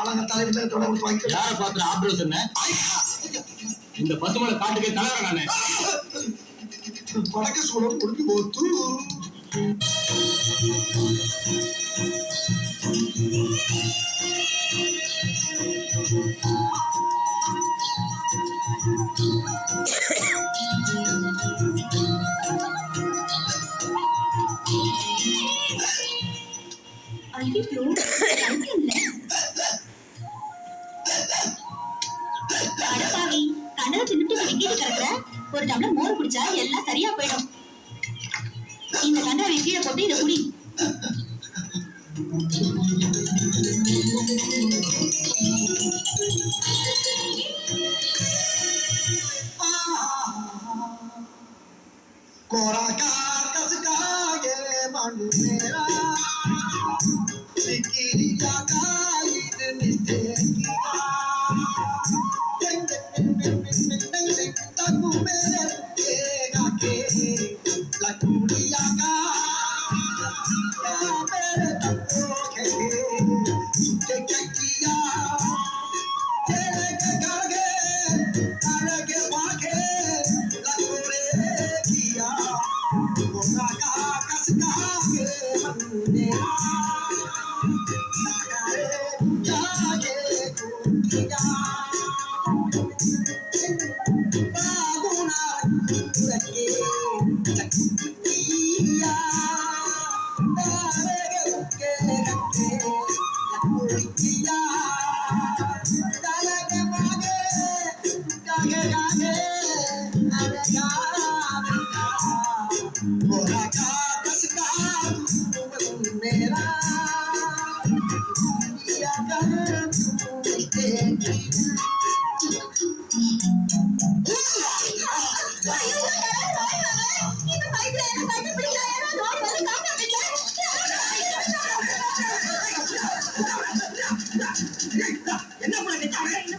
காலங்கத்தால வில்லத்தோட வாங்கி யாரை பார்த்து ஆப்ரேஷன் சொன்ன? இந்த பசுமலை காட்டுக்கே தலைவர் நானே. படக்க சூழல் முடிஞ்சு போத்து கனவு தின்னுட்டு விக்கிட்டு கிடக்குற. ஒரு டம்ளர் மோர் குடிச்சா எல்லாம் சரியா போயிடும். இந்த கண்டாவை கீழே போட்டு இதை குடி.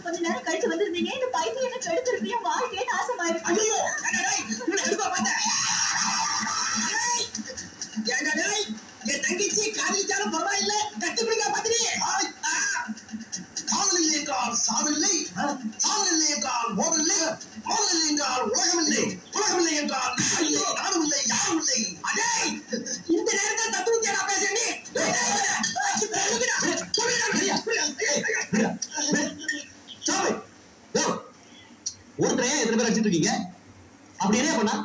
கொஞ்ச நேரம் கழிச்சு வந்திருந்தீங்க. இந்த பைப்பு எனக்கு எடுத்துருப்பீங்க. வாழ்க்கையே நாசமாயிருக்கு. என் தங்கச்சி காதலிச்சாலும் பரவாயில்லை, கட்டுப்பிடிக்க பாத்திரி. காதல் இல்லை என்றால் சாவில்லை, சாவில்லை என்றால் மோதில்லை, மோதில்லை என்றால் உலகமில்லை, உலகமில்லை என்றால் நானும் இல்லை, யாரும் இல்லை. அதே இந்த நேரத்தில் தத்துவத்தை நான் பேசுறேன். ஒருத்தரையா எத்தனை பேர் அடிச்சுட்டு இருக்கீங்க? அப்படி என்ன பண்ணா